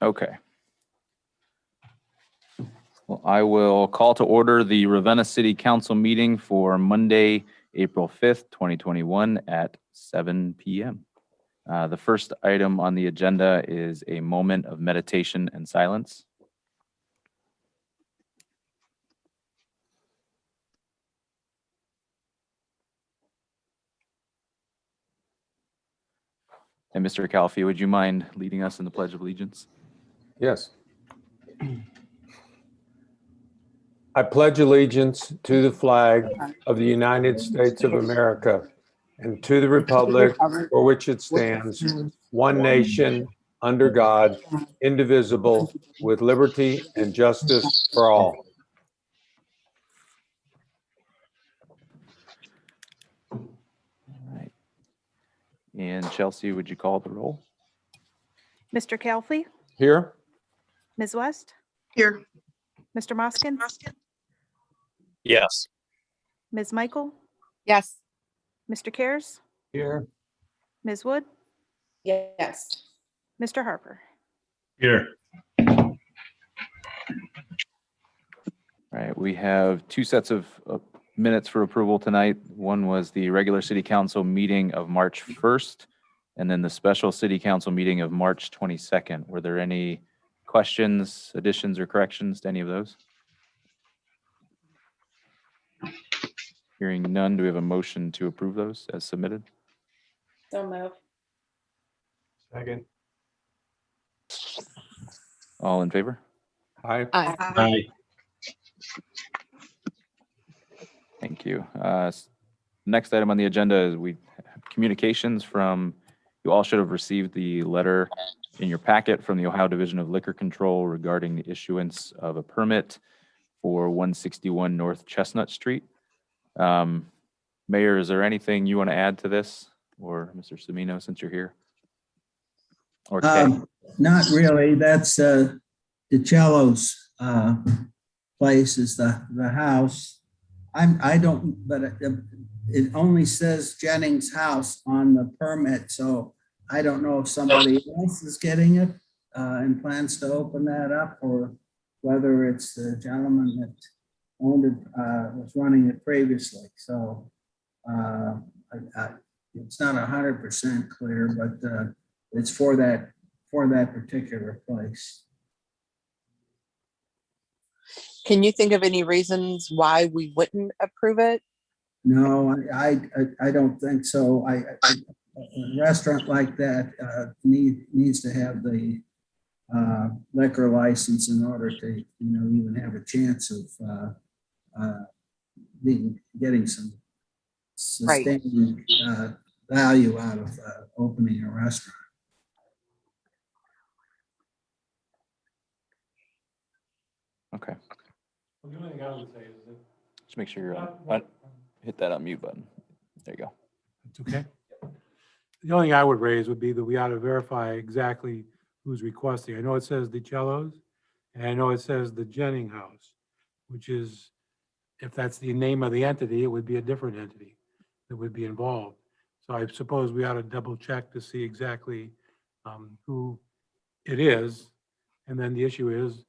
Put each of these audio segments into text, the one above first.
Okay. Well, I will call to order the Ravenna City Council meeting for Monday, April 5th, 2021 at 7 p.m. The first item on the agenda is a moment of meditation and silence. And Mr. Calfee, would you mind leading us in the Pledge of Allegiance? Yes. I pledge allegiance to the flag of the United States of America and to the republic for which it stands, one nation, under God, indivisible, with liberty and justice for all. All right. And Chelsea, would you call the roll? Mr. Calfee, Here? Ms. West, Here. Mr. Moskin, Yes. Ms. Michael, Yes. Mr. Cares, Here. Ms. Wood, Yes. Mr. Harper. Here. All right, we have two sets of minutes for approval tonight. One was the regular city council meeting of March 1st, and then the special city council meeting of March 22nd. Were there any questions, additions, or corrections to any of those? Hearing none, do we have a motion to approve those as submitted? So move. Second. All in favor? Aye. Aye. Thank you. Next item on the agenda is we have communications from, you all should have received the letter in your packet from the Ohio Division of Liquor Control regarding the issuance of a permit for 161 North Chestnut Street. Mayor, is there anything you want to add to this, or Mr. Semino, since you're here? Or Kay? Not really. That's DiCello's place is the house. I don't, but it only says Jennings House on the permit, so I don't know if somebody else is getting it and plans to open that up, or whether it's the gentleman that owned it, was running it previously. So it's not 100% clear, but it's for that particular place. Can you think of any reasons why we wouldn't approve it? No, I don't think so. A restaurant like that needs to have the liquor license in order to, even have a chance of getting some sustaining value out of opening a restaurant. Okay, The only thing I would say is that just make sure you're on, hit that unmute button. There you go. it's okay. The only thing I would raise would be that we ought to verify exactly who's requesting. I know it says DiCello's, and I know it says the Jennings House, which is, if that's the name of the entity, it would be a different entity that would be involved. So I suppose we ought to double check to see exactly who it is. And then the issue is,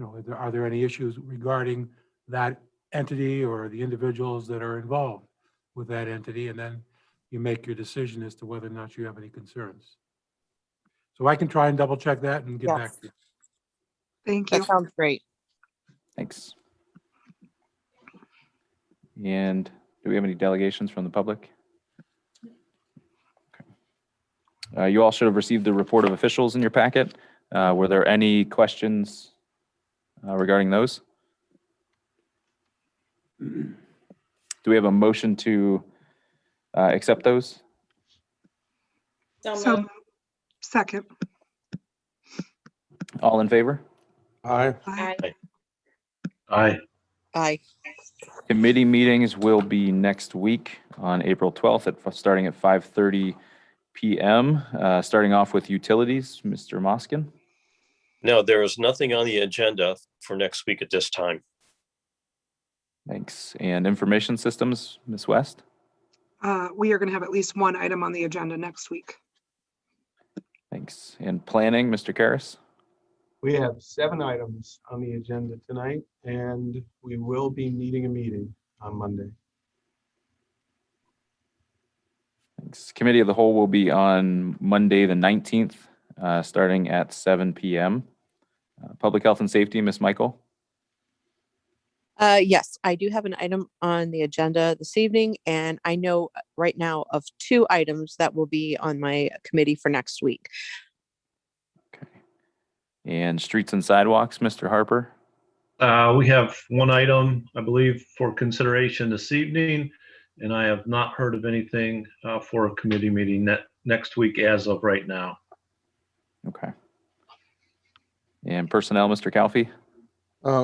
are there any issues regarding that entity or the individuals that are involved with that entity? And then you make your decision as to whether or not you have any concerns. So I can try and double check that and get back to you. Thank you. That sounds great. Thanks. And do we have any delegations from the public? Okay. You all should have received the report of officials in your packet. Were there any questions regarding those? Do we have a motion to accept those? So, second. All in favor? Aye. Aye. Aye. Aye. Committee meetings will be next week on April 12th starting at 5:30 p.m. Starting off with utilities, Mr. Moskin. No, there is nothing on the agenda for next week at this time. Thanks. And information systems, Ms. West. We are going to have at least one item on the agenda next week. Thanks. And planning, Mr. Karras. We have 7 items on the agenda tonight, and we will be needing a meeting on Monday. Thanks. Committee of the Whole will be on Monday, the 19th, starting at 7 p.m. Public Health and Safety, Ms. Michael. Yes, I do have an item on the agenda this evening, and I know right now of 2 items that will be on my committee for next week. Okay. And Streets and Sidewalks, Mr. Harper. We have one item, I believe, for consideration this evening, and I have not heard of anything for a committee meeting next week as of right now. Okay. And Personnel, Mr. Calfee.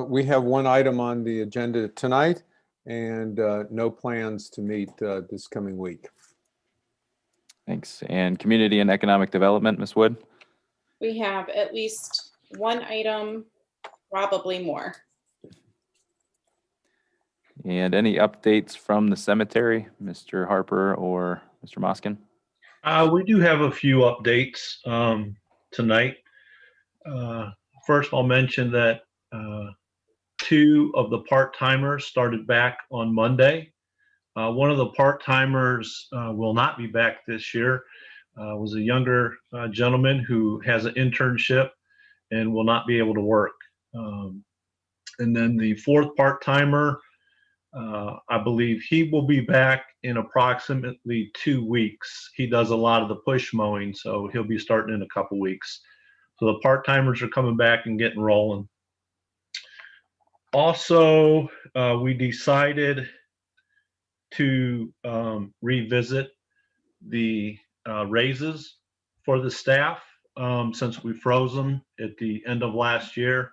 We have one item on the agenda tonight and no plans to meet this coming week. Thanks. And Community and Economic Development, Ms. Wood. We have at least one item, probably more. And any updates from the cemetery, Mr. Harper or Mr. Moskin? We do have a few updates tonight. First, I'll mention that 2 of the part-timers started back on Monday. One of the part-timers will not be back this year. Was a younger gentleman who has an internship and will not be able to work. And then the 4th part-timer, I believe he will be back in approximately 2 weeks. He does a lot of the push mowing, so he'll be starting in a couple weeks. So the part-timers are coming back and getting rolling. Also, we decided to revisit the raises for the staff since we froze them at the end of last year.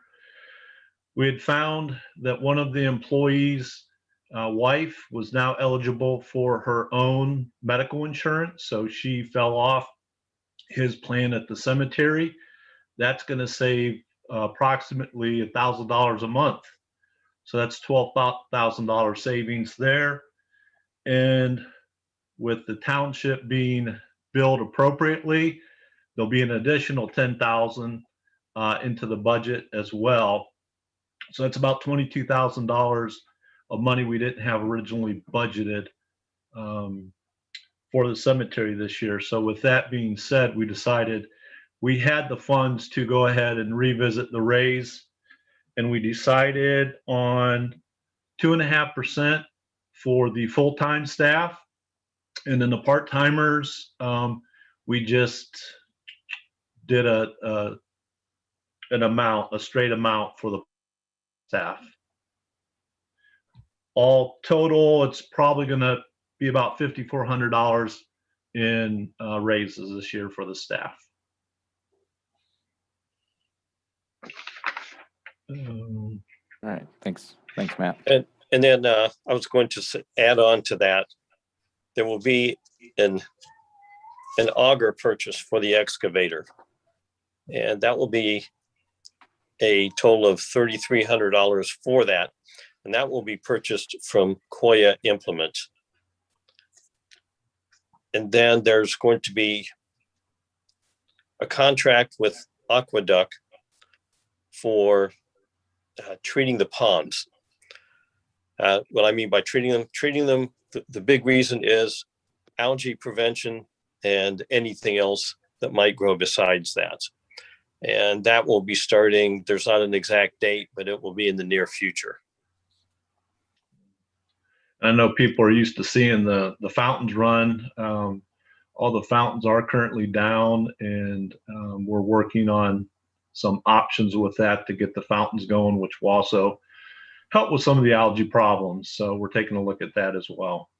We had found that one of the employees' wife was now eligible for her own medical insurance, so she fell off his plan at the cemetery. That's going to save approximately $1,000 a month. So that's $12,000 savings there. And with the township being billed appropriately, there'll be an additional $10,000 into the budget as well. So that's about $22,000 of money we didn't have originally budgeted for the cemetery this year. So with that being said, we decided we had the funds to go ahead and revisit the raise, and we decided on 2.5% for the full-time staff, and then the part-timers, we just did a straight amount for the staff. All total, it's probably going to be about $5,400 in raises this year for the staff. All right. Thanks, Matt. And then I was going to add on to that. There will be an auger purchase for the excavator, and that will be a total of $3,300 for that, and that will be purchased from Koya Implement. And then there's going to be a contract with Aqueduct for treating the ponds. What I mean by treating them, the big reason is algae prevention and anything else that might grow besides that. And that will be starting, there's not an exact date, but it will be in the near future. I know people are used to seeing the fountains run. All the fountains are currently down, and we're working on some options with that to get the fountains going, which will also help with some of the algae problems. So we're taking a look at that as well.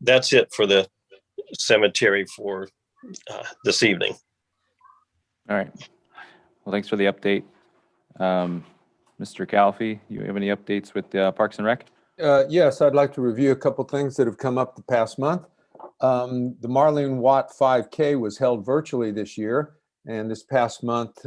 That's it for the cemetery for this evening. All right. Well, thanks for the update. Mr. Calfee, you have any updates with Parks and Rec? Yes, I'd like to review a couple things that have come up the past month. The Marlene Watt 5K was held virtually this year, and this past month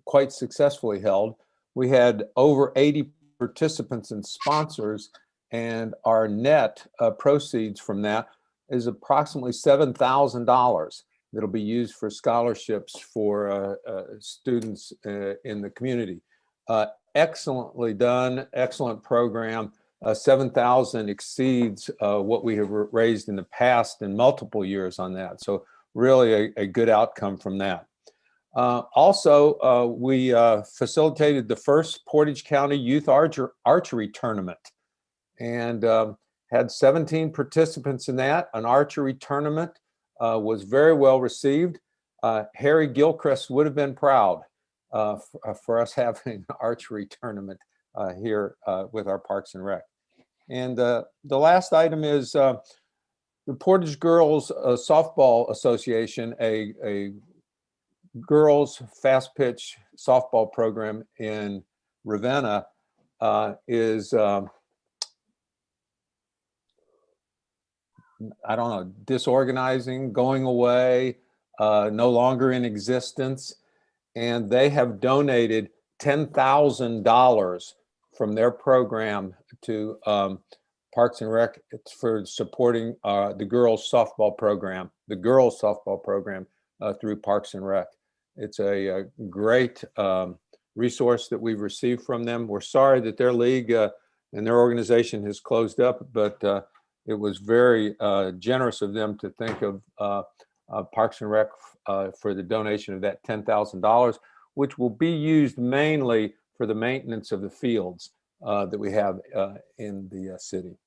quite successfully held. We had over 80 participants and sponsors, and our net proceeds from that is approximately $7,000 that'll be used for scholarships for students in the community. Excellently done, excellent program. 7,000 exceeds what we have raised in the past in multiple years on that. So really a good outcome from that. Also, we facilitated the first Portage County Youth Archery Tournament and had 17 participants in that. An archery tournament was very well received. Harry Gilchrist would have been proud for us having an archery tournament here with our Parks and Rec. And the last item is the Portage Girls Softball Association, a girls fast pitch softball program in Ravenna is, I don't know, disorganizing, going away, no longer in existence. And they have donated $10,000 from their program to Parks and Rec. It's for supporting the girls softball program, through Parks and Rec. It's a great resource that we've received from them. We're sorry that their league and their organization has closed up, but it was very generous of them to think of Parks and Rec for the donation of that $10,000, which will be used mainly for the maintenance of the fields that we have in the city.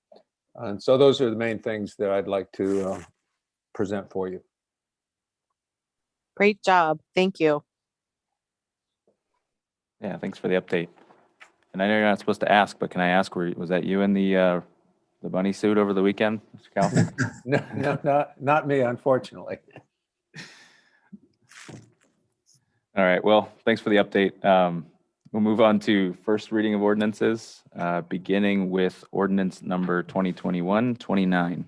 And so those are the main things that I'd like to present for you. Great job. Thank you. Yeah, thanks for the update. And I know you're not supposed to ask, but can I ask, was that you in the bunny suit over the weekend, Mr. Calhoun? No, not me, unfortunately. All right, well, thanks for the update. We'll move on to first reading of ordinances, beginning with ordinance number 2021-29.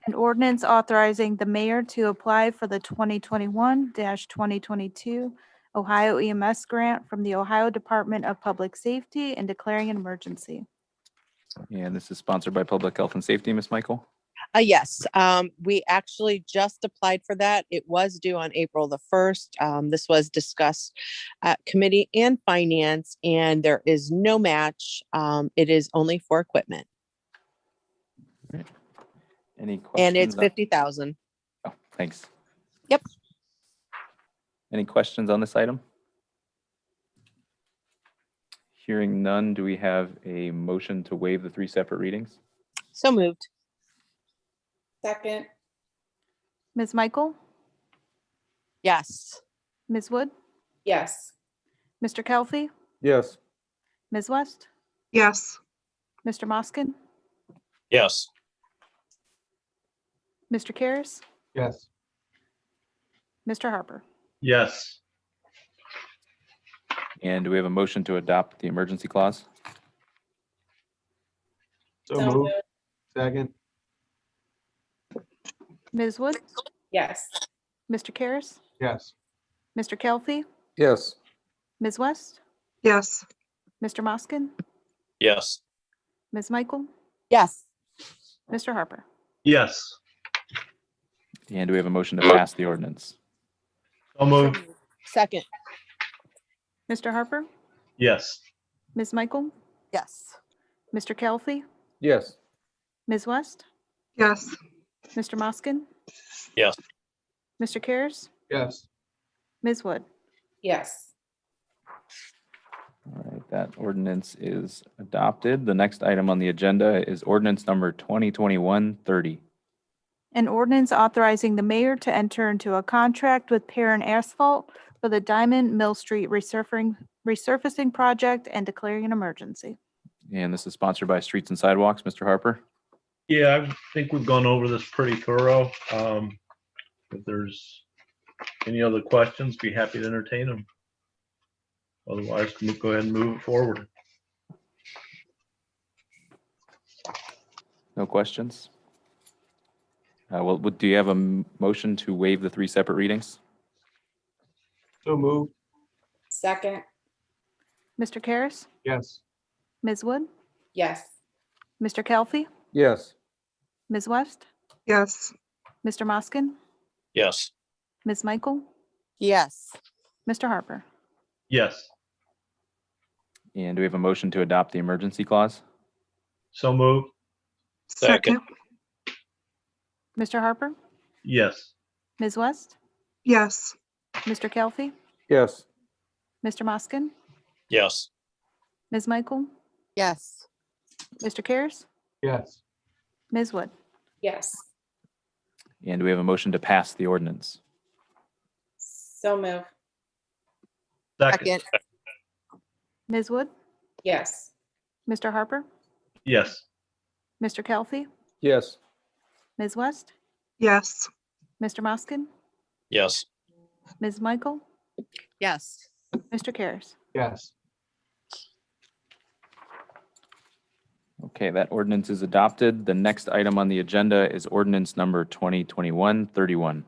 An ordinance authorizing the mayor to apply for the 2021-2022 Ohio EMS grant from the Ohio Department of Public Safety and declaring an emergency. And this is sponsored by Public Health and Safety, Ms. Michael. Yes, we actually just applied for that. It was due on April the 1st. This was discussed at committee and finance, and there is no match. It is only for equipment. Any questions? And it's 50,000. Oh, thanks. Yep. Any questions on this item? Hearing none, do we have a motion to waive the 3 separate readings? So moved. Second. Ms. Michael, Yes. Ms. Wood, Yes. Mr. Kelfy, Yes. Ms. West, yes, Mr. Moskin, Yes. Mr. Karas, Yes. Mr. Harper. Yes. And do we have a motion to adopt the emergency clause? So moved. Second. Ms. Wood, Yes. Mr. Karas, Yes. Mr. Kelfy, Yes. Ms. West, yes, Mr. Moskin, Yes. Ms. Michael, Yes. Mr. Harper. Yes. And do we have a motion to pass the ordinance? So moved. Second. Mr. Harper, Yes. Ms. Michael, Yes. Mr. Kelfy, Yes. Ms. West, yes, Mr. Moskin, Yes. Mr. Karas, Yes. Ms. Wood. Yes. All right, that ordinance is adopted. The next item on the agenda is ordinance number 2021-30. An ordinance authorizing the mayor to enter into a contract with Perrin Asphalt for the Diamond Mill Street resurfacing project and declaring an emergency. And this is sponsored by Streets and Sidewalks. Mr. Harper? Yeah, I think we've gone over this pretty thorough. If there's any other questions, be happy to entertain them. Otherwise, we'll go ahead and move it forward. No questions? Well, do you have a motion to waive the 3 separate readings? So moved. Second. Mr. Karas, Yes. Ms. Wood, Yes. Mr. Kelfy, Yes. Ms. West, yes, Mr. Moskin, Yes. Ms. Michael, Yes. Mr. Harper. Yes. And do we have a motion to adopt the emergency clause? So moved. second, Mr. Harper, Yes. Ms. West, yes, Mr. Kelfi, Yes. Mr. Moskin, Yes. Ms. Michael, Yes. Mr. Cares, Yes. Ms. Wood. Yes. And do we have a motion to pass the ordinance? So move. Second. Second. Ms. Wood, Yes. Mr. Harper, Yes. Mr. Kelfi, Yes. Ms. West, yes, Mr. Moskin, Yes. Ms. Michael, Yes. Mr. Cares. Yes. Okay, that ordinance is adopted. The next item on the agenda is ordinance number 2021-31.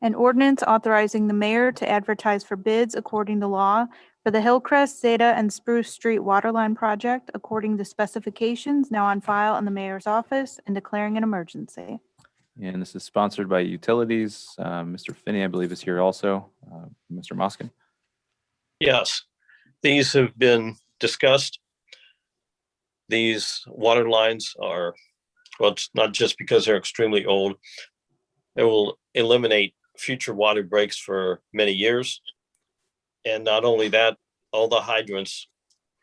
An ordinance authorizing the mayor to advertise for bids according to law for the Hillcrest, Zeta, and Spruce Street Waterline Project according to specifications now on file in the mayor's office and declaring an emergency. And this is sponsored by Utilities. Mr. Finney, I believe, is here also. Mr. Moskin. Yes. These have been discussed. These water lines are, well, it's not just because they're extremely old. It will eliminate future water breaks for many years. And not only that, all the hydrants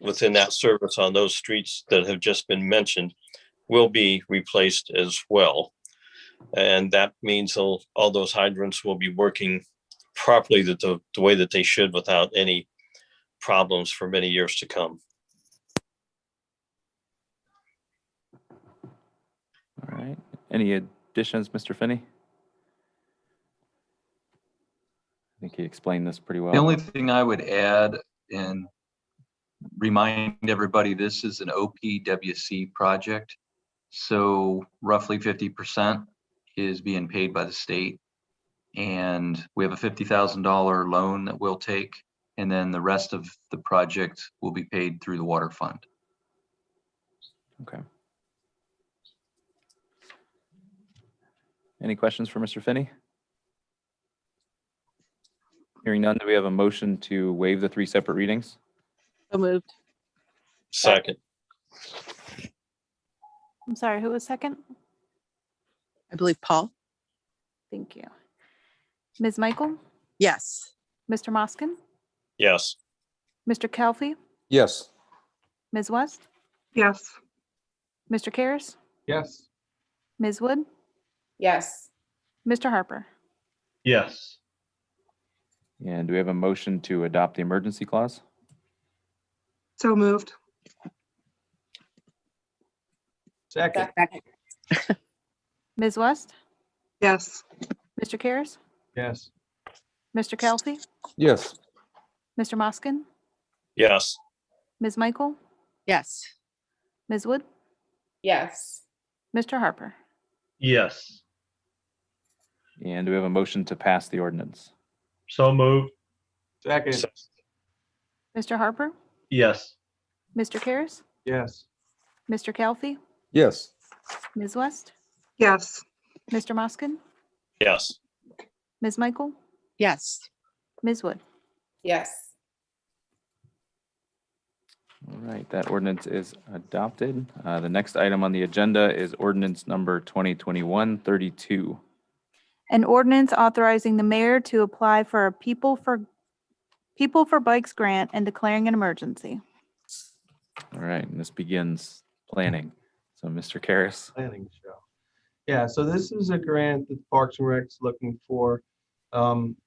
within that service on those streets that have just been mentioned will be replaced as well. And that means all those hydrants will be working properly the way that they should without any problems for many years to come. All right. Any additions, Mr. Finney? I think he explained this pretty well. The only thing I would add and remind everybody, this is an OPWC project. So roughly 50% is being paid by the state. And we have a $50,000 loan that we'll take. And then the rest of the project will be paid through the water fund. Okay. Any questions for Mr. Finney? Hearing none, do we have a motion to waive the 3 separate readings? So moved. Second. I'm sorry, who was second? I believe Paul. Thank you. Ms. Michael, Yes. Mr. Moskin, Yes. Mr. Kelfi, Yes. Ms. West, yes, Mr. Cares, Yes. Ms. Wood, Yes. Mr. Harper. Yes. And do we have a motion to adopt the emergency clause? so moved, Second. Second. Ms. West, yes, Mr. Cares, Yes. Mr. Kelfi, Yes. Mr. Moskin, Yes. Ms. Michael, Yes. Ms. Wood, Yes. Mr. Harper. Yes. And do we have a motion to pass the ordinance? So moved. Second. Mr. Harper, Yes. Mr. Cares, Yes. Mr. Kelfi, Yes. Ms. West, yes, Mr. Moskin, Yes. Ms. Michael, Yes. Ms. Wood. Yes. All right, that ordinance is adopted. The next item on the agenda is ordinance number 2021-32. An ordinance authorizing the mayor to apply for a People for Bikes grant and declaring an emergency. All right, and this begins planning. So Mr. Karas. Planning show. Yeah, so this is a grant that Parks and Rec's looking for.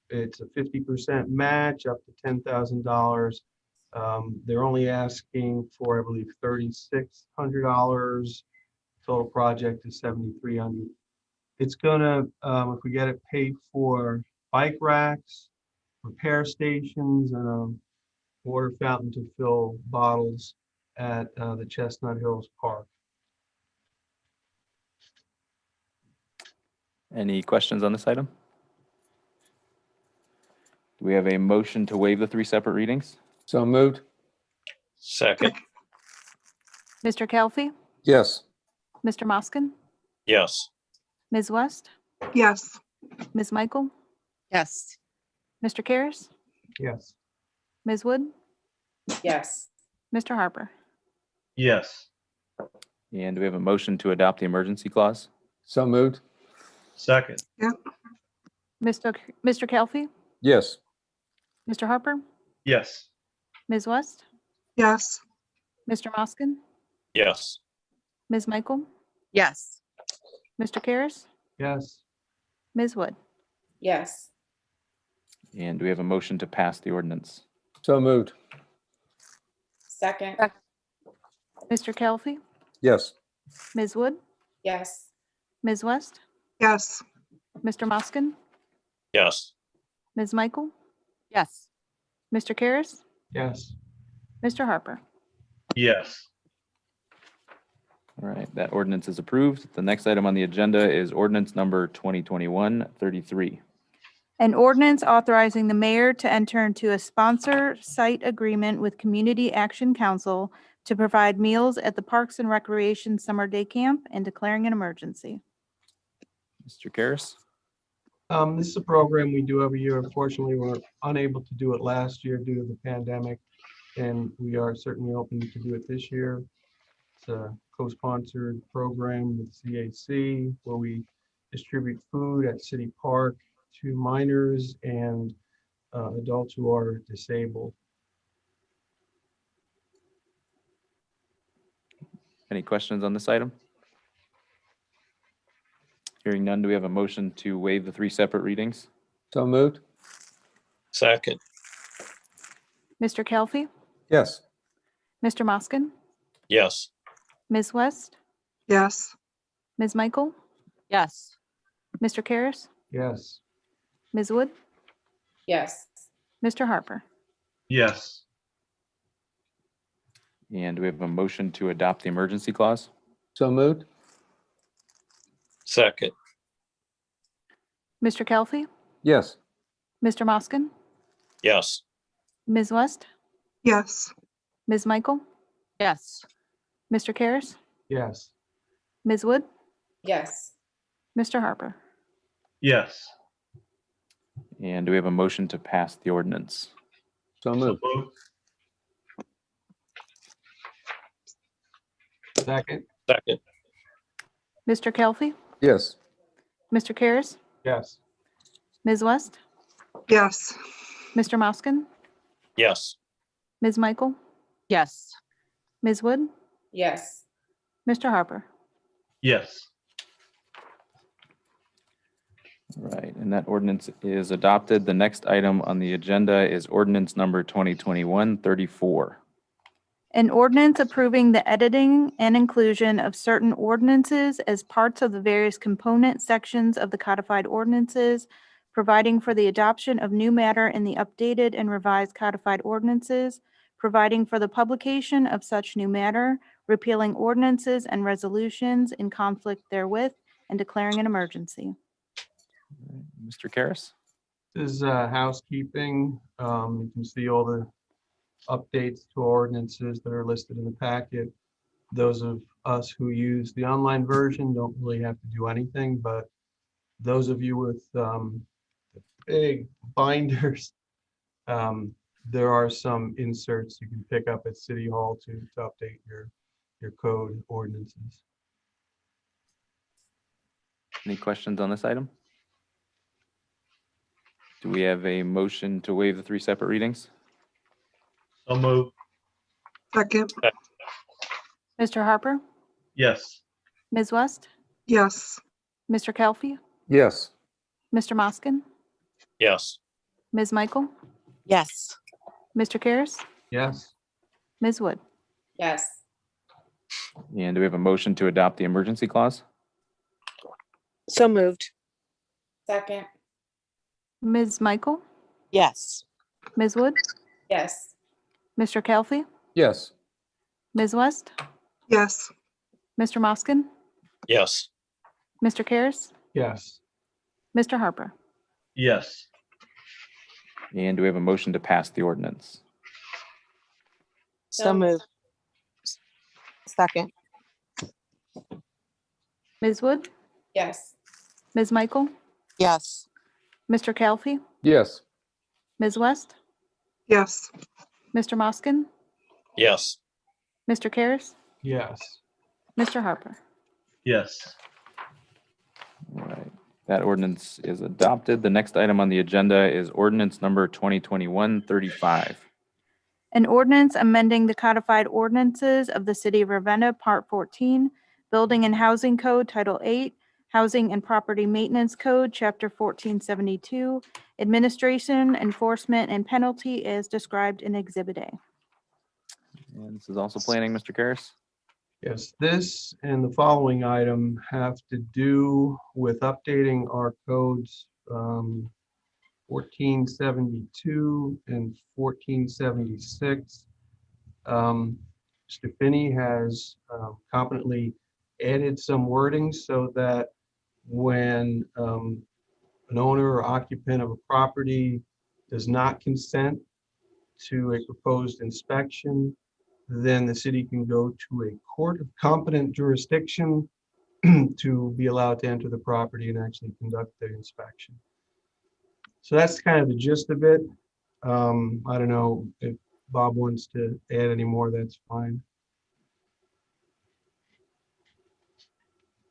It's a 50% match up to $10,000. They're only asking for, I believe, $3,600. Total project is $7,300. It's gonna, if we get it, pay for bike racks, repair stations, and a water fountain to fill bottles at the Chestnut Hills Park. Any questions on this item? Do we have a motion to waive the 3 separate readings? So moved. Second. Mr. Kelfi, Yes. Mr. Moskin, Yes. Ms. West, yes, Ms. Michael, Yes. Mr. Karas, Yes. Ms. Wood, yes, Mr. Harper. yes, And do we have a motion to adopt the emergency clause? So moved. second, Mr. Kelfi, Yes. Mr. Harper, yes, Ms. West, yes, Mr. Moskin, yes, Ms. Michael, Yes. Mr. Karas, Yes. Ms. Wood. yes, And do we have a motion to pass the ordinance? So moved. second, Mr. Kelfi, Yes. Ms. Wood, yes, Ms. West, yes, Mr. Moskin, yes, Ms. Michael, Yes. Mr. Karas, Yes. Mr. Harper. yes, All right, that ordinance is approved. The next item on the agenda is ordinance number 2021-33. An ordinance authorizing the mayor to enter into a sponsor site agreement with Community Action Council to provide meals at the Parks and Recreation Summer Day Camp and declaring an emergency. Mr. Karas? This is a program we do every year. Unfortunately, we were unable to do it last year due to the pandemic, and we are certainly hoping to do it this year. It's a co-sponsored program with CAC where we distribute food at City Park to minors and adults who are disabled. Any questions on this item? Hearing none, do we have a motion to waive the 3 separate readings? So moved. second, Mr. Kelfi, Yes. Mr. Moskin, yes, Ms. West, yes, Ms. Michael, Yes. Mr. Karas, Yes. Ms. Wood, yes, Mr. Harper. yes, And do we have a motion to adopt the emergency clause? So moved. second, Mr. Kelfi, Yes. Mr. Moskin, yes, Ms. West, yes, Ms. Michael, Yes. Mr. Karas, Yes. Ms. Wood, yes, Mr. Harper. yes. And do we have a motion to pass the ordinance? So So moved. moved, Second. second, Mr. Kelfi, Yes. Mr. Karas, Yes. Ms. West, yes, Mr. Moskin, yes, Ms. Michael, Yes. Ms. Wood, yes, Mr. Harper. yes, All right, and that ordinance is adopted. The next item on the agenda is ordinance number 2021-34. An ordinance approving the editing and inclusion of certain ordinances as parts of the various component sections of the codified ordinances, providing for the adoption of new matter in the updated and revised codified ordinances, providing for the publication of such new matter, repealing ordinances and resolutions in conflict therewith, and declaring an emergency. Mr. Karas? This is housekeeping. You can see all the updates to ordinances that are listed in the packet. Those of us who use the online version don't really have to do anything, but those of you with big binders, there are some inserts you can pick up at City Hall to update your code ordinances. Any questions on this item? Do we have a motion to waive the 3 separate readings? so moved, second, Mr. Harper, yes, Ms. West, yes, Mr. Kelfi, Yes. Mr. Moskin, yes, Ms. Michael, Yes. Mr. Karas, Yes. Ms. Wood. yes, And do we have a motion to adopt the emergency clause? So moved. second, Ms. Michael, Yes. Ms. Wood, yes, Mr. Kelfi, Yes. Ms. West, yes, Mr. Moskin, yes, Mr. Karas, Yes. Mr. Harper. yes, And do we have a motion to pass the ordinance? So moved. Second. Ms. Wood, yes, Ms. Michael, Yes. Mr. Calfee, Yes. Ms. West, yes, Mr. Moskin, yes, Mr. Karas, yes, Mr. Harper. yes, All right, that ordinance is adopted. The next item on the agenda is ordinance number 2021-35. An ordinance amending the codified ordinances of the City of Ravenna, Part 14, Building and Housing Code, Title 8, Housing and Property Maintenance Code, Chapter 1472, Administration, Enforcement, and Penalty as described in Exhibit A. And this is also planning, Mr. Karas. yes. This and the following item have to do with updating our codes 1472 and 1476. Mr. Finney has competently added some wording so that when an owner or occupant of a property does not consent to a proposed inspection, then the city can go to a court of competent jurisdiction to be allowed to enter the property and actually conduct the inspection. So that's kind of the gist of it. I don't know if Bob wants to add any more, that's fine.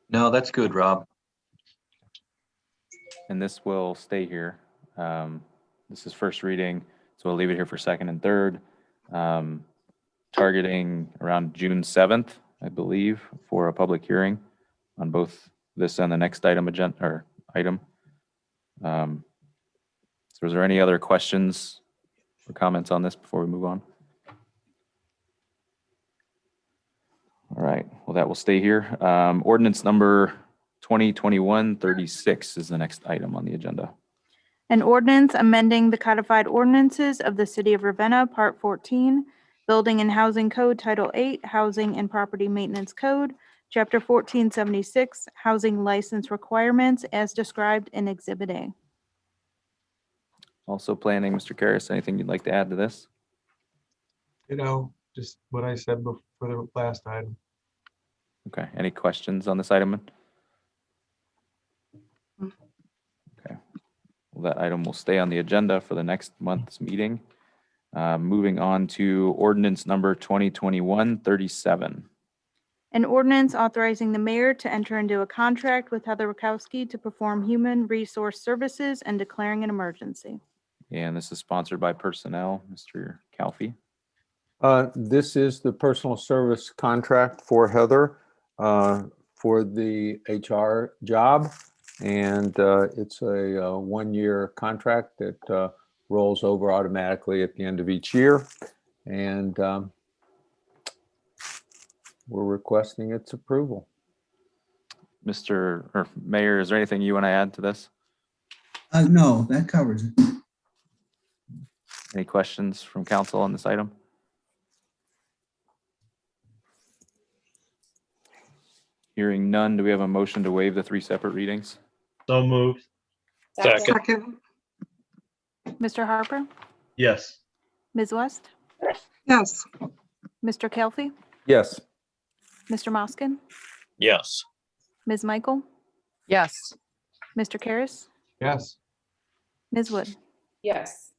No, that's good, Rob. And this will stay here. This is first reading, so we'll leave it here for second and third. Targeting around June 7th, I believe, for a public hearing on both this and the next item. So is there any other questions or comments on this before we move on? All right, well, that will stay here. Ordinance number 2021-36 is the next item on the agenda. An ordinance amending the codified ordinances of the City of Ravenna, Part 14, Building and Housing Code, Title 8, Housing and Property Maintenance Code, Chapter 1476, Housing License Requirements as described in Exhibit A. Also planning, Mr. Karas, anything you'd like to add to this? You know, just what I said before the last item. Okay, any questions on this item? Okay, well, that item will stay on the agenda for the next month's meeting. Moving on to ordinance number 2021-37. An ordinance authorizing the mayor to enter into a contract with Heather Rakowski to perform human resource services and declaring an emergency. And this is sponsored by Personnel, Mr. Calfee. This is the personal service contract for Heather for the HR job. And it's a one-year contract that rolls over automatically at the end of each year. And we're requesting its approval. Mayor, is there anything you want to add to this? No, that covers it. Any questions from council on this item? Hearing none, do we have a motion to waive the 3 separate readings? so moved, Second. second, Mr. Harper, yes, Ms. West, yes, Mr. Kelfie, Yes. Mr. Moskin, yes, Ms. Michael, Yes. Mr. Karas, Yes, Ms. Wood. yes,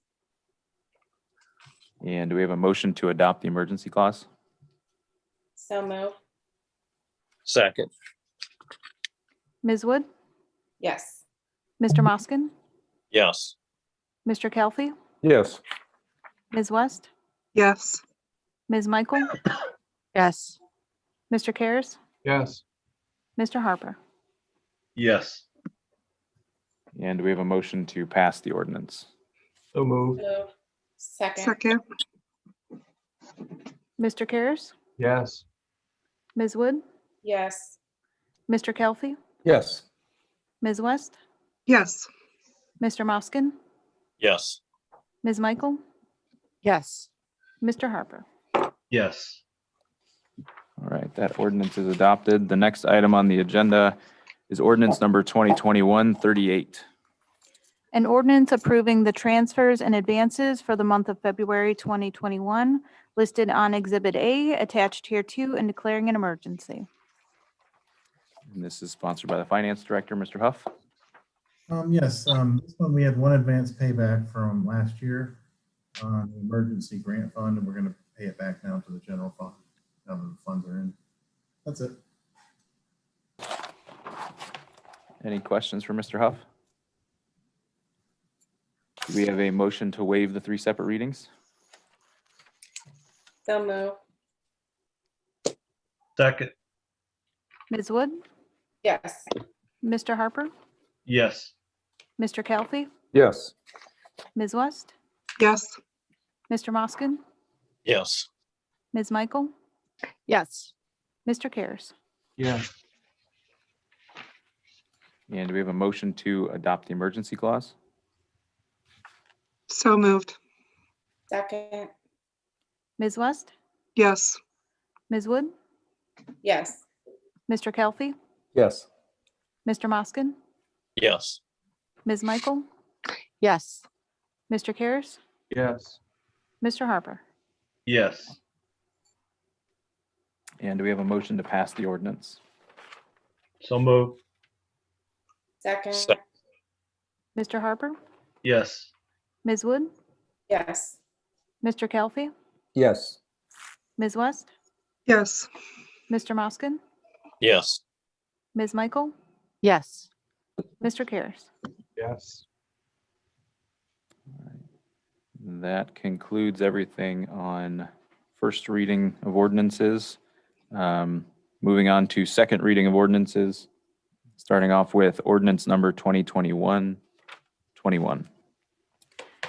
And do we have a motion to adopt the emergency clause? so move, second, Ms. Wood, yes, Mr. Moskin, yes, Mr. Kelfie, Yes. Ms. West, yes, Ms. Michael, Yes. Mr. Karas, yes, Mr. Harper. yes, And do we have a motion to pass the ordinance? so moved. move, second, second, Mr. Karas, Yes, Ms. Wood, yes, Mr. Kelfie, Yes. Ms. West, yes, Mr. Moskin, yes, Ms. Michael, Yes. Mr. Harper. yes, All right, that ordinance is adopted. The next item on the agenda is ordinance number 2021-38. An ordinance approving the transfers and advances for the month of February 2021 listed on Exhibit A attached here to and declaring an emergency. And this is sponsored by the Finance Director, Mr. Huff. Yes, this one we had one advance payback from last year on the emergency grant fund, and we're gonna pay it back now to the general fund. Now that the funds are in. That's it. Any questions for Mr. Huff? Do we have a motion to waive the 3 separate readings? So move. Second, Ms. Wood, Yes. Mr. Harper, yes. Mr. Kelly, Yes. Ms. West, yes, Mr. Moskin, yes, Ms. Michael, Yes. Mr. Cares. Yes. And do we have a motion to adopt the emergency clause? so moved. Second. Ms. West, Yes, Ms. Wood, Yes. Mr. Kelly, Yes. Mr. Moskin, yes, Ms. Michael, Yes. Mr. Cares, Yes. Mr. Harper. Yes. And do we have a motion to pass the ordinance? So move. Second. Se- Mr. Harper, Yes. Ms. Wood, Yes. Mr. Kelly, Yes. Ms. West, yes, Mr. Moskin, yes, Ms. Michael, Yes. Mr. Cares. Yes. That concludes everything on first reading of ordinances. Moving on to second reading of ordinances, starting off with ordinance number 2021-21.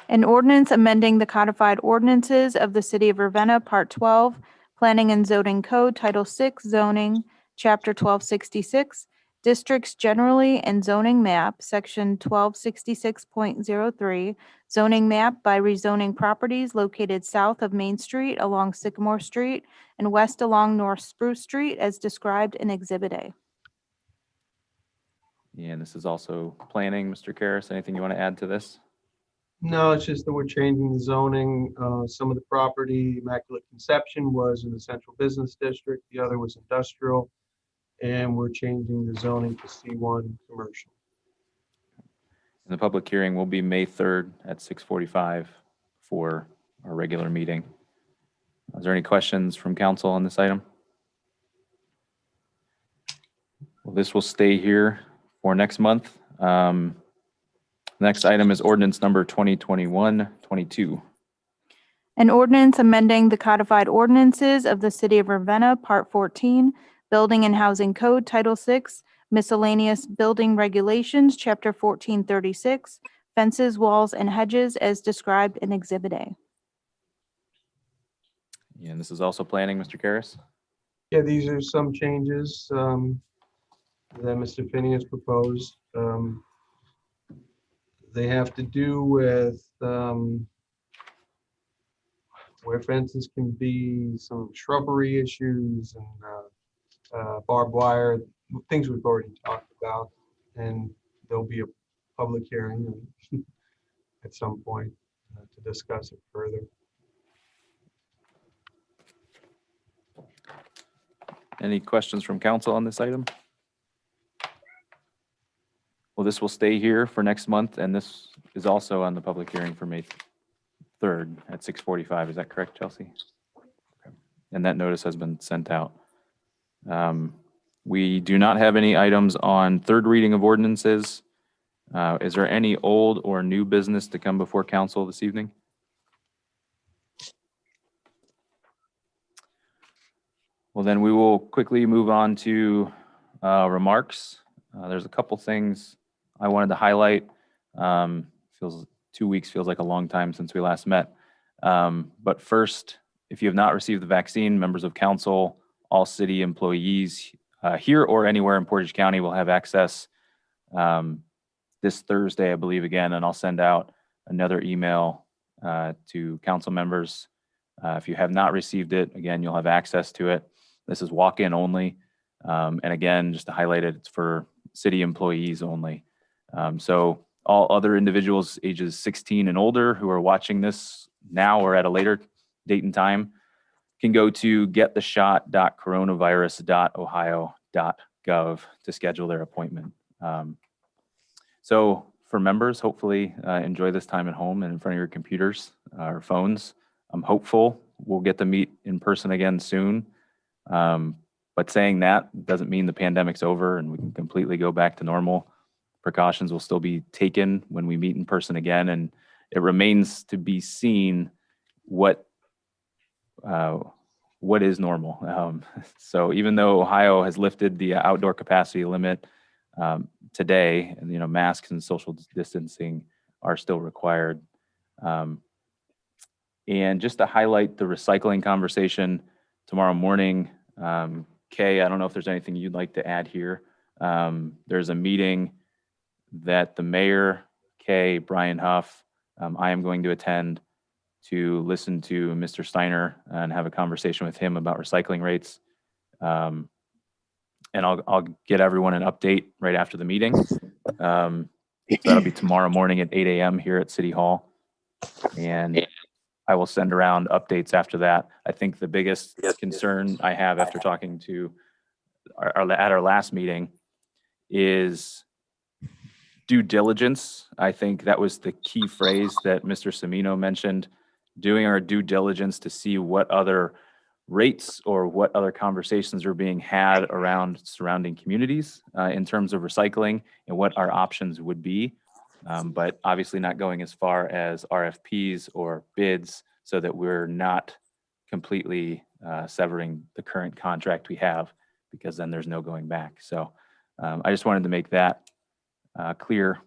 An ordinance amending the codified ordinances of the City of Ravenna, Part 12, Planning and Zoning Code, Title 6, Zoning, Chapter 1266, Districts Generally and Zoning Map, Section 1266.03, Zoning Map by rezoning properties located south of Main Street along Sycamore Street and west along North Spruce Street as described in Exhibit A. And this is also planning. Mr. Karas, anything you want to add to this? No, it's just that we're changing the zoning. Some of the property, Immaculate Conception, was in the central business district. The other was industrial. And we're changing the zoning to C1 commercial. And the public hearing will be May 3rd at 6:45 for our regular meeting. Is there any questions from council on this item? Well, this will stay here for next month. Next item is ordinance number 2021-22. An ordinance amending the codified ordinances of the City of Ravenna, Part 14, Building and Housing Code, Title 6, Miscellaneous Building Regulations, Chapter 1436, Fences, Walls, and Hedges as described in Exhibit A. And this is also planning, Mr. Karas? Yeah, these are some changes that Mr. Finney has proposed. They have to do with where fences can be, some shrubbery issues and barbed wire, things we've already talked about. And there'll be a public hearing at some point to discuss it further. Any questions from council on this item? Well, this will stay here for next month, and this is also on the public hearing for May 3rd at 6:45. Is that correct, Chelsea? Okay. And that notice has been sent out. We do not have any items on third reading of ordinances. Is there any old or new business to come before council this evening? Well, then we will quickly move on to remarks. There's a couple things I wanted to highlight. Feels 2 weeks feels like a long time since we last met. But first, if you have not received the vaccine, members of council, all city employees here or anywhere in Portage County will have access this Thursday, I believe, again, and I'll send out another email to council members. If you have not received it, again, you'll have access to it. This is walk-in only. And again, just to highlight it, it's for city employees only. So all other individuals ages 16 and older who are watching this now or at a later date and time can go to gettheshot.coronavirus.ohio.gov to schedule their appointment. So for members, hopefully enjoy this time at home and in front of your computers or phones. I'm hopeful we'll get to meet in person again soon. But saying that doesn't mean the pandemic's over and we can completely go back to normal. Precautions will still be taken when we meet in person again, and it remains to be seen what is normal. So even though Ohio has lifted the outdoor capacity limit today, and masks and social distancing are still required. And just to highlight the recycling conversation tomorrow morning, Kay, I don't know if there's anything you'd like to add here. There's a meeting that the mayor, Kay, Brian Huff, I am going to attend to listen to Mr. Steiner and have a conversation with him about recycling rates. And I'll get everyone an update right after the meeting. So that'll be tomorrow morning at 8 a.m. here at City Hall. And I will send around updates after that. I think the biggest concern I have after talking to at our last meeting is due diligence. I think that was the key phrase that Mr. Semino mentioned, doing our due diligence to see what other rates or what other conversations are being had around surrounding communities in terms of recycling and what our options would be. But obviously not going as far as RFPs or bids so that we're not completely severing the current contract we have, because then there's no going back. So I just wanted to make that clear,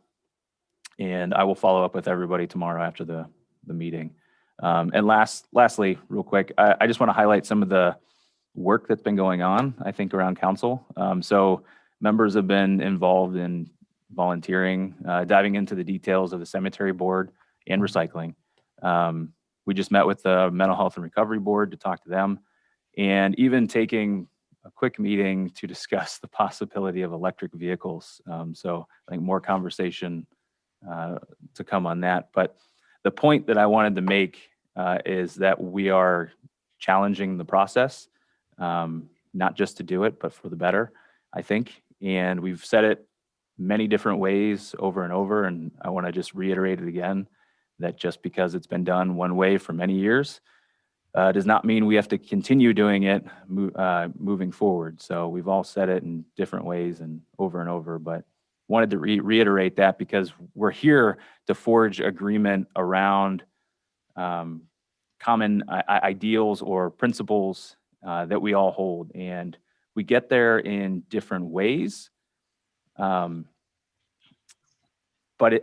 and I will follow up with everybody tomorrow after the meeting. And lastly, real quick, I just want to highlight some of the work that's been going on, I think, around council. So members have been involved in volunteering, diving into the details of the cemetery board and recycling. We just met with the mental health and recovery board to talk to them, and even taking a quick meeting to discuss the possibility of electric vehicles. So I think more conversation to come on that. But the point that I wanted to make is that we are challenging the process, not just to do it, but for the better, I think. And we've said it many different ways over and over. And I want to just reiterate it again, that just because it's been done one way for many years does not mean we have to continue doing it moving forward. So we've all said it in different ways and over, but wanted to reiterate that because we're here to forge agreement around common ideals or principles that we all hold. And we get there in different ways. But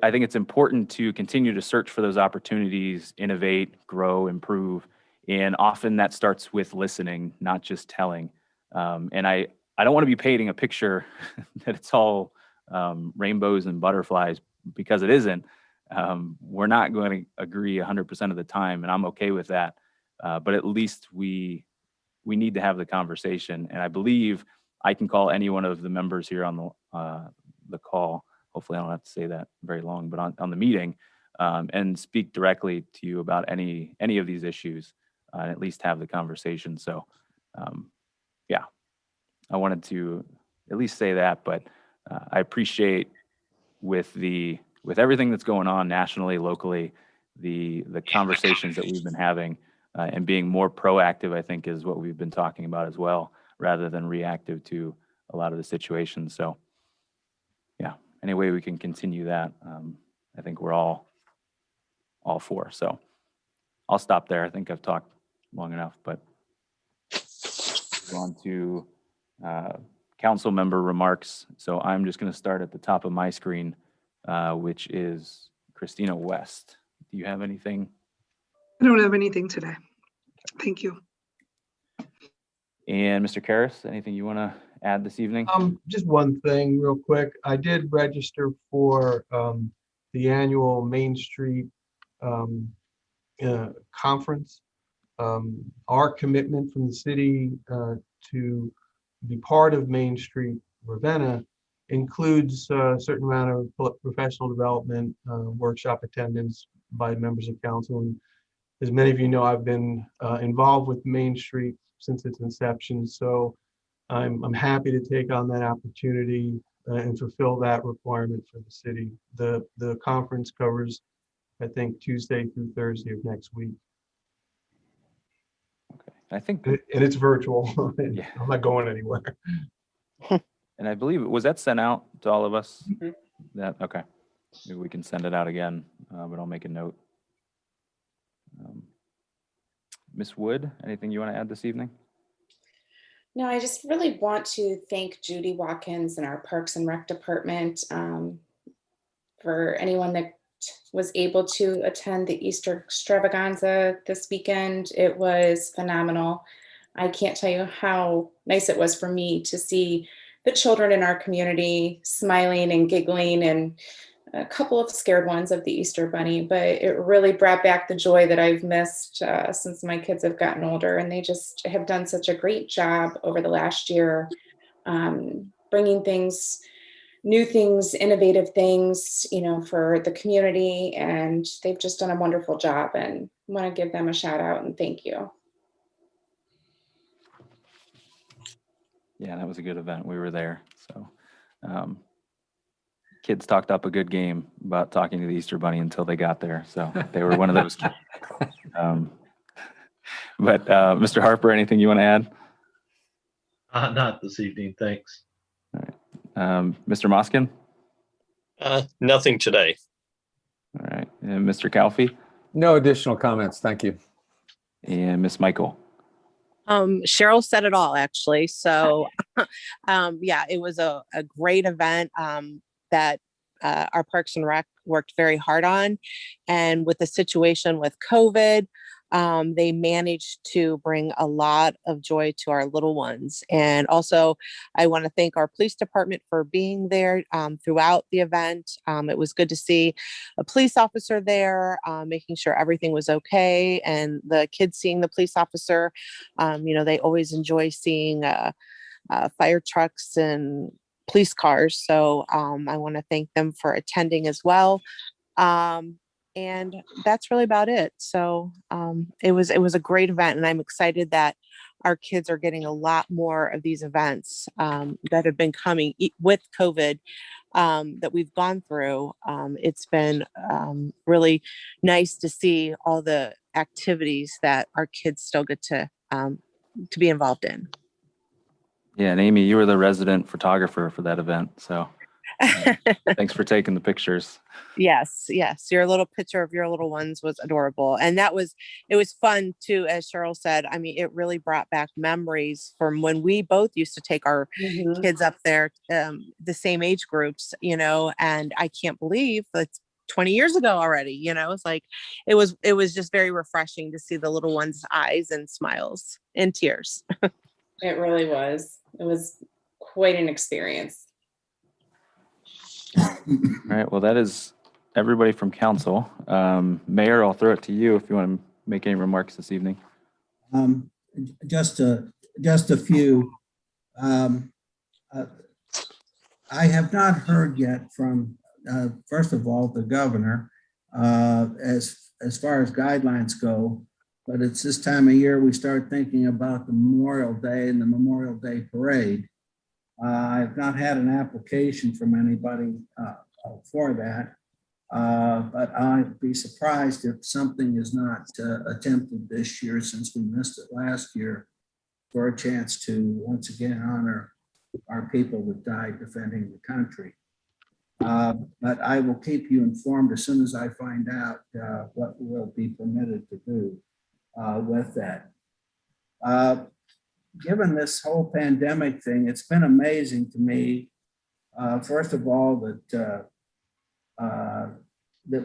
I think it's important to continue to search for those opportunities, innovate, grow, improve. And often that starts with listening, not just telling. And I don't want to be painting a picture that it's all rainbows and butterflies, because it isn't. We're not going to agree 100% of the time, and I'm okay with that. But at least we need to have the conversation. And I believe I can call any one of the members here on the call. Hopefully I don't have to say that very long, but on the meeting, and speak directly to you about any of these issues, and at least have the conversation. So yeah, I wanted to at least say that, but I appreciate with everything that's going on nationally, locally, the conversations that we've been having, and being more proactive, I think, is what we've been talking about as well, rather than reactive to a lot of the situations. So yeah, any way we can continue that, I think we're all for. So I'll stop there. I think I've talked long enough, but on to council member remarks. So I'm just going to start at the top of my screen, which is Christina West. Do you have anything? I don't have anything today. Thank you. And Mr. Karras, anything you want to add this evening? Just one thing real quick. I did register for the annual Main Street conference. Our commitment from the city to be part of Main Street Ravenna includes a certain amount of professional development, workshop attendance by members of council. And as many of you know, I've been involved with Main Street since its inception. So I'm happy to take on that opportunity. and fulfill that requirement for the city. The conference covers, I think, Tuesday through Thursday of next week. Okay. I think, And it's virtual. Yeah. I'm not going anywhere. and I believe, was that sent out to all of us? Mhm. That, okay. Maybe we can send it out again, but I'll make a note. Ms. Wood, anything you want to add this evening? No, I just really want to thank Judy Watkins and our Parks and Rec Department for anyone that was able to attend the Easter extravaganza this weekend. It was phenomenal. I can't tell you how nice it was for me to see the children in our community smiling and giggling, and a couple of scared ones of the Easter Bunny, but it really brought back the joy that I've missed since my kids have gotten older, and they just have done such a great job over the last year, bringing things, new things, innovative things, for the community, and they've just done a wonderful job, and I want to give them a shout out and thank you. Yeah, that was a good event. We were there. So kids talked up a good game about talking to the Easter Bunny until they got there. So they were one of those kids. But Mr. Harper, anything you want to add? Not this evening, thanks. All right. Mr. Moskin? Nothing today. All right. And Mr. Calfee? No additional comments. Thank you. And Miss Michael? Cheryl said it all, actually. So, yeah, it was a great event that our Parks and Rec worked very hard on. And with the situation with COVID, they managed to bring a lot of joy to our little ones. And also, I want to thank our police department for being there throughout the event. It was good to see a police officer there, making sure everything was okay. And the kids seeing the police officer, they always enjoy seeing fire trucks and police cars. So I want to thank them for attending as well. And that's really about it. So it was a great event, and I'm excited that our kids are getting a lot more of these events that have been coming with COVID that we've gone through. It's been really nice to see all the activities that our kids still get to be involved in. Yeah, and Amy, you were the resident photographer for that event. So thanks for taking the pictures. Yes. Your little picture of your little ones was adorable. And it was fun too, as Cheryl said. I mean, it really brought back memories from when we both used to take our kids up there, the same age groups, and I can't believe that's 20 years ago already, it's like, it was just very refreshing to see the little ones' eyes and smiles and tears. It really was. It was quite an experience. All right. Well, that is everybody from council. Mayor, I'll throw it to you if you want to make any remarks this evening. Just a few. I have not heard yet from, first of all, the governor, as far as guidelines go, but it's this time of year we start thinking about the Memorial Day and the Memorial Day Parade. I've not had an application from anybody for that, but I'd be surprised if something is not attempted this year, since we missed it last year, for a chance to once again honor our people that died defending the country. But I will keep you informed as soon as I find out what will be permitted to do with that. Given this whole pandemic thing, it's been amazing to me, first of all, that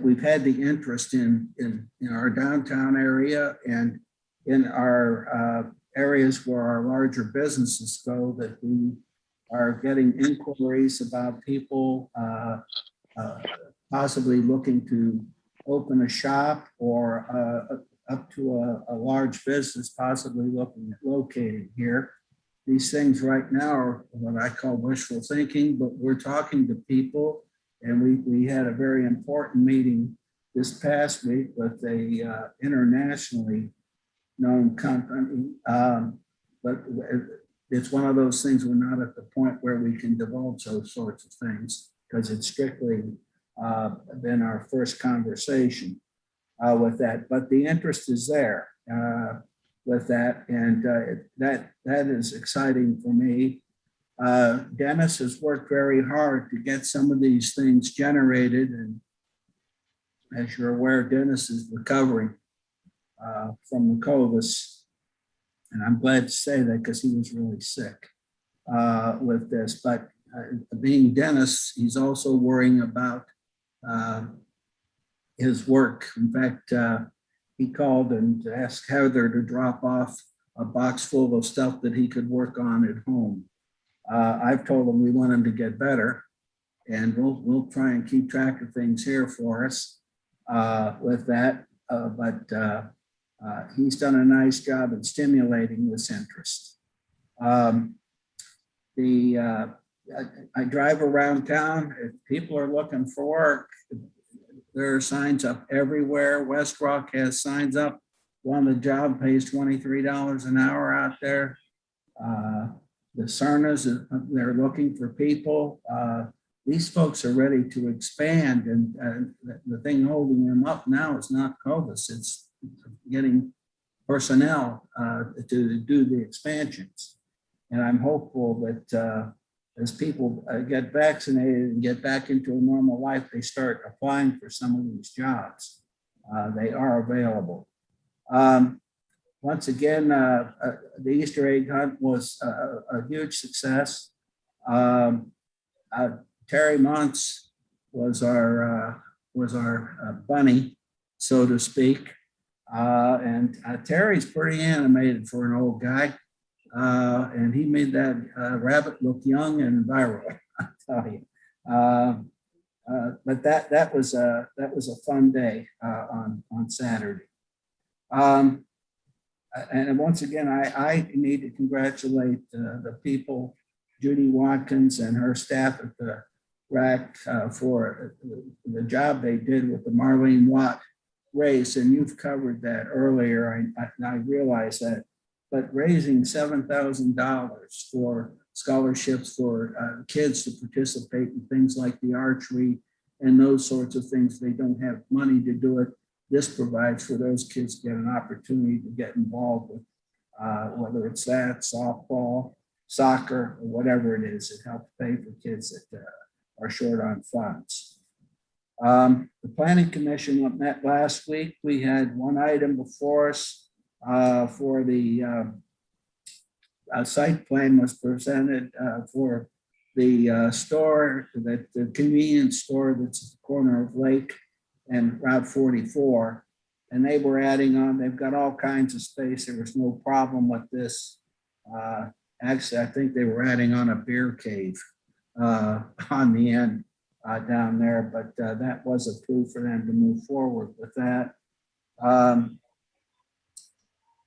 we've had the interest in our downtown area and in our areas where our larger businesses go, that we are getting inquiries about people possibly looking to open a shop, or up to a large business possibly looking at locating here. These things right now are what I call wishful thinking, but we're talking to people, and we had a very important meeting this past week with a internationally known company, but it's one of those things, we're not at the point where we can divulge those sorts of things because it's strictly been our first conversation with that. But the interest is there with that, and that is exciting for me. Dennis has worked very hard to get some of these things generated, and as you're aware, Dennis is recovering from the COVID. And I'm glad to say that because he was really sick with this. But being Dennis, he's also worrying about his work. In fact, he called and asked Heather to drop off a box full of stuff that he could work on at home. I've told him we want him to get better, and we'll try and keep track of things here for us with that. But he's done a nice job in stimulating this interest. I drive around town. If people are looking for work, there are signs up everywhere. West Rock has signs up. One, the job pays $23 an hour out there. The Cernas, they're looking for people. These folks are ready to expand, and the thing holding them up now is not COVID. It's getting personnel to do the expansions. And I'm hopeful that as people get vaccinated and get back into a normal life, they start applying for some of these jobs. They are available. Once again, the Easter egg hunt was a huge success. Terry Montz was our bunny, so to speak. And Terry's pretty animated for an old guy. And he made that rabbit look young and viral, I tell you. But that was a fun day on Saturday. And once again, I need to congratulate the people, Judy Watkins and her staff at the RAC for the job they did with the Marlene Watt race. And you've covered that earlier. I realize that. But raising $7,000 for scholarships for kids to participate in things like the archery and those sorts of things, they don't have money to do it. This provides for those kids to get an opportunity to get involved with, whether it's that, softball, soccer, or whatever it is. It helps pay for kids that are short on funds. The Planning Commission met last week. We had one item before us for the site plan was presented for the store, the convenience store that's at the corner of Lake and Route 44. And they were adding on, they've got all kinds of space. There was no problem with this. Actually, I think they were adding on a beer cave on the end down there, but that was approved for them to move forward with that.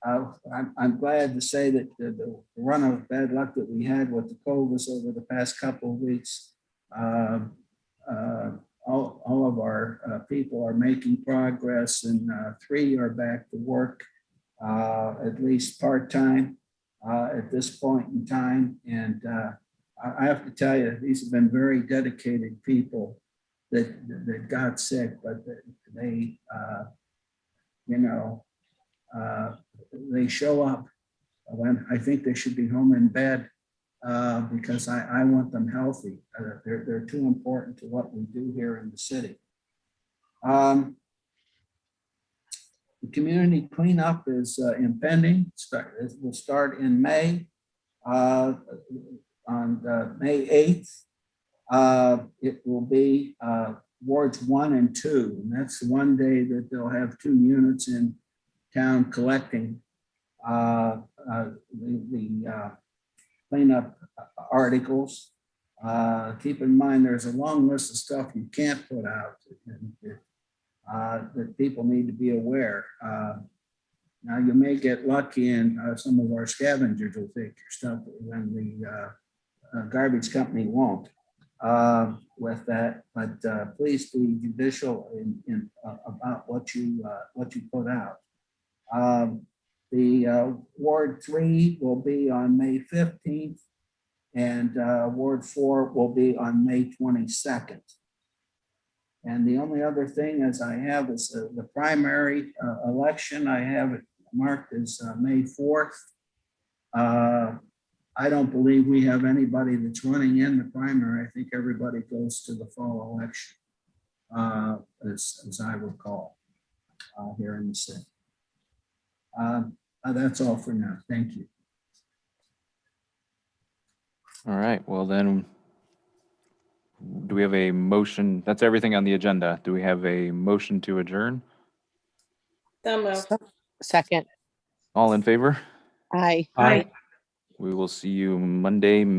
I'm glad to say that the run of bad luck that we had with the COVID over the past couple of weeks, all of our people are making progress, and 3 are back to work, at least part-time at this point in time. And I have to tell you, these have been very dedicated people that got sick, but they, they show up when I think they should be home in bed because I want them healthy. They're too important to what we do here in the city. The community cleanup is impending. It will start in May, on May 8th. It will be wards 1 and 2, and that's one day that they'll have 2 units in town collecting the cleanup articles. Keep in mind, there's a long list of stuff you can't put out that people need to be aware. Now, you may get lucky and some of our scavengers will take your stuff when the garbage company won't with that. But please be judicial in about what you put out. The Ward 3 will be on May 15th, and Ward 4 will be on May 22nd. And the only other thing is I have is the primary election. I have it marked as May 4th. I don't believe we have anybody that's running in the primary. I think everybody goes to the fall election, as I recall, here in the city. That's all for now. Thank you. All right, well then, do we have a motion? That's everything on the agenda. Do we have a motion to adjourn? So moved. Second. All in favor? Aye. Aye. We will see you Monday, May